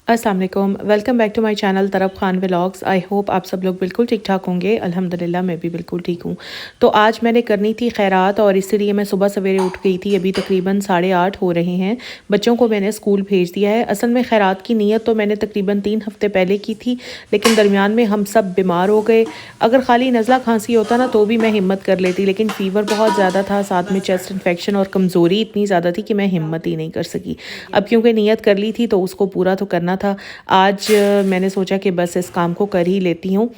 अस्सलाम वालेकुम, welcome back to my channel तरफ खान व्लॉग्स। आई होप आप सब लोग बिल्कुल ठीक ठाक होंगे। अल्हम्दुलिल्लाह मैं भी बिल्कुल ठीक हूँ। तो आज मैंने करनी थी खैरात और इसलिए मैं सुबह सवेरे उठ गई थी। अभी तकरीबन 8:30 हो रहे हैं। बच्चों को मैंने स्कूल भेज दिया है। असल में खैरात की नीयत तो मैंने तकरीबन 3 हफ्ते पहले की थी, लेकिन दरमियान में हम सब बीमार हो गए। अगर खाली नज़ला खांसी होता ना तो भी मैं हिम्मत कर लेती, लेकिन फ़ीवर बहुत ज़्यादा था, साथ में चेस्ट इन्फेक्शन और कमज़ोरी इतनी ज़्यादा थी कि मैं हिम्मत ही नहीं कर सकी। अब क्योंकि नीयत कर ली थी तो उसको पूरा तो करना था। आज मैंने सोचा कि बस इस काम को कर ही लेती हूँ।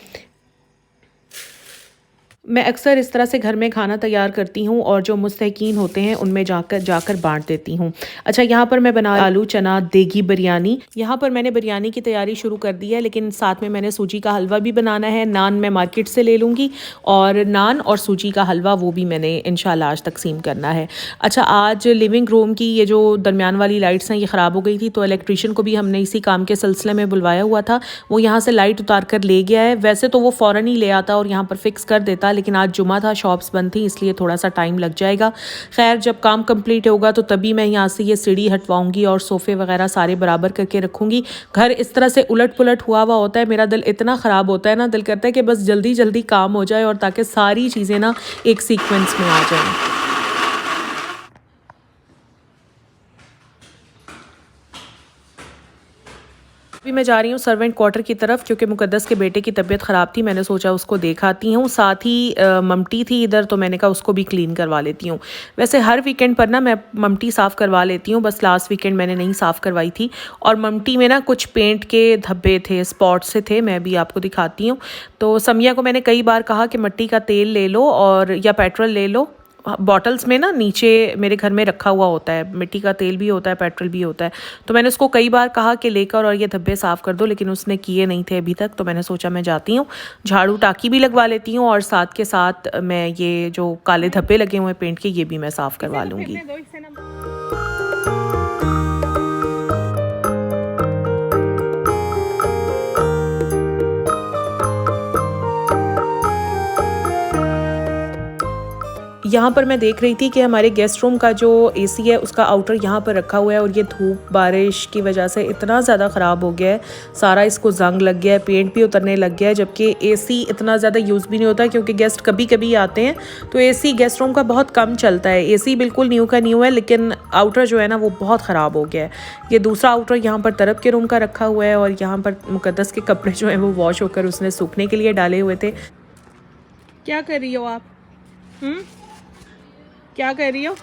मैं अक्सर इस तरह से घर में खाना तैयार करती हूँ और जो मुस्तहिकीन होते हैं उनमें जाकर जाकर बांट देती हूँ। अच्छा, यहाँ पर मैं बना आलू चना देगी बिरयानी। यहाँ पर मैंने बिरयानी की तैयारी शुरू कर दी है, लेकिन साथ में मैंने सूजी का हलवा भी बनाना है। नान मैं मार्केट से ले लूँगी और नान और सूजी का हलवा वो भी मैंने इंशाल्लाह आज तकसीम करना है। अच्छा, आज लिविंग रूम की ये जो दरमियान वाली लाइट्स हैं ये ख़राब हो गई थी, तो इलेक्ट्रीशियन को भी हमने इसी काम के सिलसिले में बुलवाया हुआ था। वो यहाँ से लाइट उतार कर ले गया है। वैसे तो वो फ़ौरन ही ले आता और यहाँ पर फिक्स कर देता, लेकिन आज जुमा था, शॉप्स बंद थी, इसलिए थोड़ा सा टाइम लग जाएगा। खैर, जब काम कंप्लीट होगा तो तभी मैं यहाँ से ये सीढ़ी हटवाऊंगी और सोफ़े वगैरह सारे बराबर करके रखूँगी। घर इस तरह से उलट पुलट हुआ होता है, मेरा दिल इतना ख़राब होता है ना, दिल करता है कि बस जल्दी जल्दी काम हो जाए और ताकि सारी चीज़ें ना एक सीक्वेंस में आ जाएँ। अभी मैं जा रही हूँ सर्वेंट क्वार्टर की तरफ, क्योंकि मुकद्दस के बेटे की तबीयत ख़राब थी। मैंने सोचा उसको देखाती हूँ, साथ ही ममटी थी इधर, तो मैंने कहा उसको भी क्लीन करवा लेती हूँ। वैसे हर वीकेंड पर ना मैं ममटी साफ़ करवा लेती हूँ, बस लास्ट वीकेंड मैंने नहीं साफ़ करवाई थी। और ममटी में ना कुछ पेंट के धब्बे थे, स्पॉट से थे, मैं भी आपको दिखाती हूँ। तो समिया को मैंने कई बार कहा कि मिट्टी का तेल ले लो और या पेट्रोल ले लो। बॉटल्स में ना नीचे मेरे घर में रखा हुआ होता है, मिट्टी का तेल भी होता है, पेट्रोल भी होता है। तो मैंने उसको कई बार कहा कि लेकर और ये धब्बे साफ़ कर दो, लेकिन उसने किए नहीं थे अभी तक। तो मैंने सोचा मैं जाती हूँ, झाड़ू टाकी भी लगवा लेती हूँ और साथ के साथ मैं ये जो काले धब्बे लगे हुए हैं पेंट के, ये भी मैं साफ़ करवा लूँगी। यहाँ पर मैं देख रही थी कि हमारे गेस्ट रूम का जो एसी है उसका आउटर यहाँ पर रखा हुआ है और ये धूप बारिश की वजह से इतना ज़्यादा ख़राब हो गया है, सारा इसको जंग लग गया है, पेंट भी उतरने लग गया है। जबकि एसी इतना ज़्यादा यूज़ भी नहीं होता, क्योंकि गेस्ट कभी कभी आते हैं, तो एसी गेस्ट रूम का बहुत कम चलता है। एसी बिल्कुल न्यू का न्यू है, लेकिन आउटर जो है ना वो बहुत ख़राब हो गया है। ये दूसरा आउटर यहाँ पर तरफ के रूम का रखा हुआ है और यहाँ पर मुकद्दस के कपड़े जो हैं वो वॉश होकर उसने सूखने के लिए डाले हुए थे। क्या कर रही हो आप? क्या कर रही हो?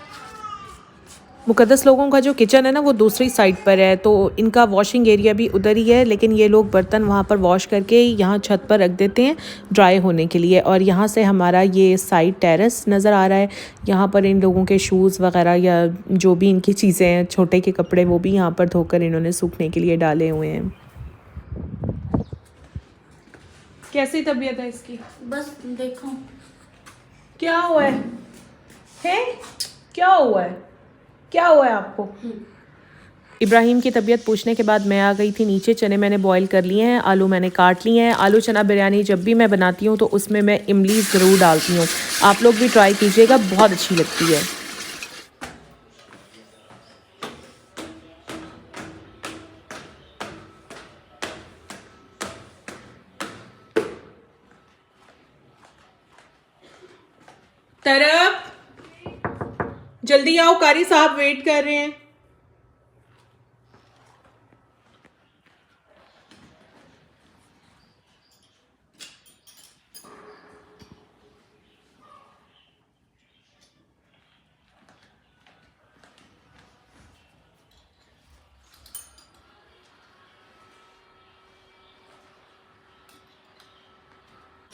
मुकद्दस लोगों का जो किचन है ना वो दूसरी साइड पर है, तो इनका वॉशिंग एरिया भी उधर ही है, लेकिन ये लोग बर्तन वहाँ पर वॉश करके यहाँ छत पर रख देते हैं ड्राई होने के लिए। और यहाँ से हमारा ये साइड टेरेस नज़र आ रहा है। यहाँ पर इन लोगों के शूज़ वगैरह या जो भी इनकी चीज़ें हैं, छोटे के कपड़े, वो भी यहाँ पर धोकर इन्होंने सूखने के लिए डाले हुए हैं। कैसी तबीयत है इसकी? बस देखो क्या हुआ है? क्या हुआ है? क्या हुआ है आपको? इब्राहिम की तबीयत पूछने के बाद मैं आ गई थी नीचे। चने मैंने बॉईल कर लिए हैं, आलू मैंने काट लिए हैं। आलू चना बिरयानी जब भी मैं बनाती हूँ तो उसमें मैं इमली ज़रूर डालती हूँ। आप लोग भी ट्राई कीजिएगा, बहुत अच्छी लगती है। तरफ जल्दी आओ, कारी साहब वेट कर रहे हैं।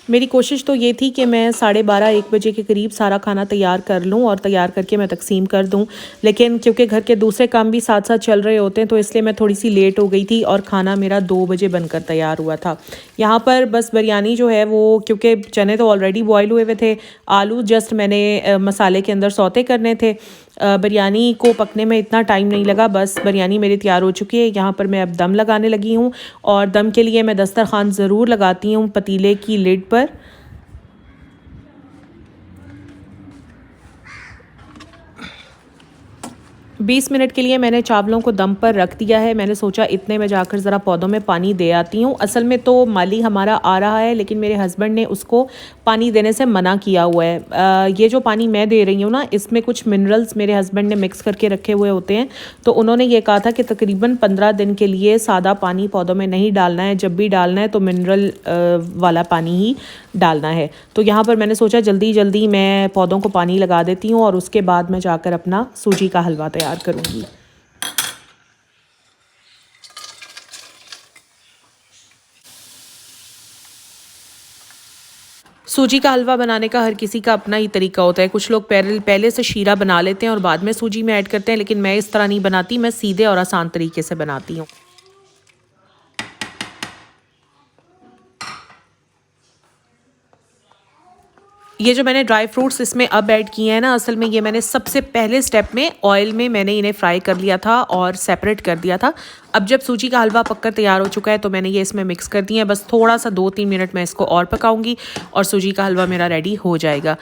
मेरी कोशिश तो ये थी कि मैं 12:30-1 बजे के करीब सारा खाना तैयार कर लूँ और तैयार करके मैं तकसीम कर दूँ, लेकिन क्योंकि घर के दूसरे काम भी साथ साथ चल रहे होते हैं तो इसलिए मैं थोड़ी सी लेट हो गई थी और खाना मेरा 2 बजे बनकर तैयार हुआ था। यहाँ पर बस बिरयानी जो है वो, क्योंकि चने तो ऑलरेडी बॉयल हुए हुए थे, आलू जस्ट मैंने मसाले के अंदर सौते करने थे। बिरयानी को पकने में इतना टाइम नहीं लगा, बस बिरयानी मेरी तैयार हो चुकी है। यहाँ पर मैं अब दम लगाने लगी हूँ और दम के लिए मैं दस्तरखान ज़रूर लगाती हूँ पतीले की लिड पर। 20 मिनट के लिए मैंने चावलों को दम पर रख दिया है। मैंने सोचा इतने में जाकर ज़रा पौधों में पानी दे आती हूँ। असल में तो माली हमारा आ रहा है, लेकिन मेरे हस्बैंड ने उसको पानी देने से मना किया हुआ है। ये जो पानी मैं दे रही हूँ ना, इसमें कुछ मिनरल्स मेरे हस्बैंड ने मिक्स करके रखे हुए होते हैं। तो उन्होंने ये कहा था कि तकरीबन 15 दिन के लिए सादा पानी पौधों में नहीं डालना है, जब भी डालना है तो मिनरल वाला पानी ही डालना है। तो यहाँ पर मैंने सोचा जल्दी जल्दी मैं पौधों को पानी लगा देती हूँ और उसके बाद मैं जाकर अपना सूजी का हलवा तैयार करूँगी। सूजी का हलवा बनाने का हर किसी का अपना ही तरीका होता है। कुछ लोग पहले से शीरा बना लेते हैं और बाद में सूजी में ऐड करते हैं, लेकिन मैं इस तरह नहीं बनाती। मैं सीधे और आसान तरीके से बनाती हूँ। ये जो मैंने ड्राई फ्रूट्स इसमें अब ऐड किए हैं ना, असल में ये मैंने सबसे पहले स्टेप में ऑयल में मैंने इन्हें फ्राई कर लिया था और सेपरेट कर दिया था। अब जब सूजी का हलवा पककर तैयार हो चुका है तो मैंने ये इसमें मिक्स कर दिए हैं। बस थोड़ा सा 2-3 मिनट मैं इसको और पकाऊंगी और सूजी का हलवा मेरा रेडी हो जाएगा।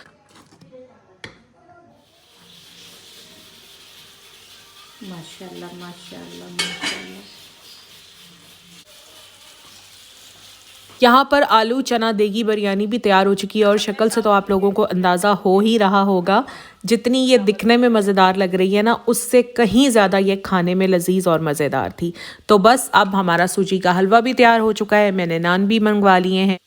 माशाल्लाह माशाल्लाह माशाल्लाह। यहाँ पर आलू चना देगी बिरयानी भी तैयार हो चुकी है और शक्ल से तो आप लोगों को अंदाज़ा हो ही रहा होगा, जितनी ये दिखने में मज़ेदार लग रही है ना, उससे कहीं ज़्यादा ये खाने में लजीज और मज़ेदार थी। तो बस अब हमारा सूजी का हलवा भी तैयार हो चुका है। मैंने नान भी मंगवा लिए हैं।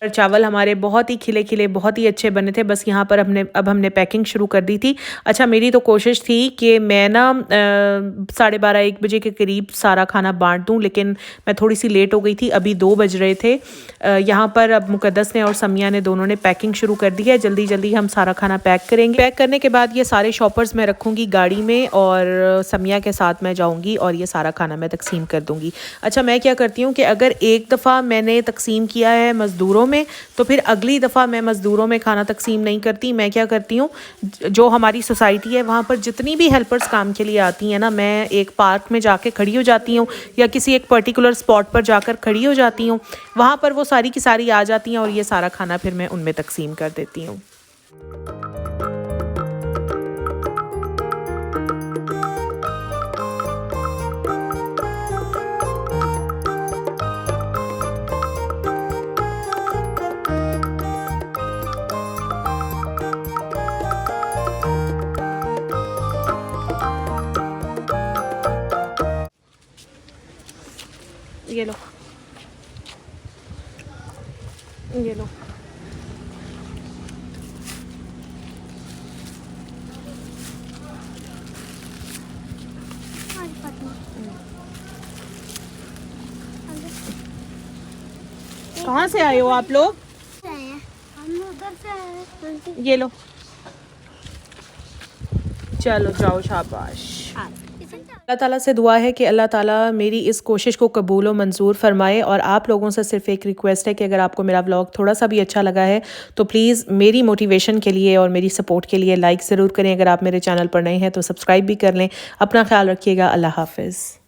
चावल हमारे बहुत ही खिले खिले बहुत ही अच्छे बने थे। बस यहाँ पर हमने पैकिंग शुरू कर दी थी। अच्छा, मेरी तो कोशिश थी कि मैं ना 12:30-1 बजे के करीब सारा खाना बांट दूँ, लेकिन मैं थोड़ी सी लेट हो गई थी। अभी 2 बज रहे थे। यहाँ पर अब मुकद्दस ने और समिया ने दोनों ने पैकिंग शुरू कर दी है। जल्दी जल्दी हम सारा खाना पैक करेंगे। पैक करने के बाद ये सारे शॉपर्स मैं रखूँगी गाड़ी में और समिया के साथ मैं जाऊँगी और ये सारा खाना मैं तकसीम कर दूँगी। अच्छा, मैं क्या करती हूँ कि अगर एक दफ़ा मैंने तकसीम किया है मज़दूरों में, तो फिर अगली दफ़ा मैं मज़दूरों में खाना तकसीम नहीं करती। मैं क्या करती हूँ, जो हमारी सोसाइटी है वहाँ पर जितनी भी हेल्पर्स काम के लिए आती हैं ना, मैं एक पार्क में जाके खड़ी हो जाती हूँ या किसी एक पर्टिकुलर स्पॉट पर जाकर खड़ी हो जाती हूँ। वहाँ पर वो सारी की सारी आ जाती हैं और ये सारा खाना फिर मैं उनमें तकसीम कर देती हूँ। ये लो, ये लो। कहाँ से आए हो आप लोग? हम उधर से आए। ये लो, चलो जाओ, शाबाश। अल्लाह ताला से दुआ है कि अल्लाह ताला मेरी इस कोशिश को कबूल व मंजूर फरमाए। और आप लोगों से सिर्फ एक रिक्वेस्ट है कि अगर आपको मेरा व्लॉग थोड़ा सा भी अच्छा लगा है तो प्लीज़ मेरी मोटिवेशन के लिए और मेरी सपोर्ट के लिए लाइक ज़रूर करें। अगर आप मेरे चैनल पर नए हैं तो सब्सक्राइब भी कर लें। अपना ख्याल रखिएगा। अल्लाह हाफ़िज़।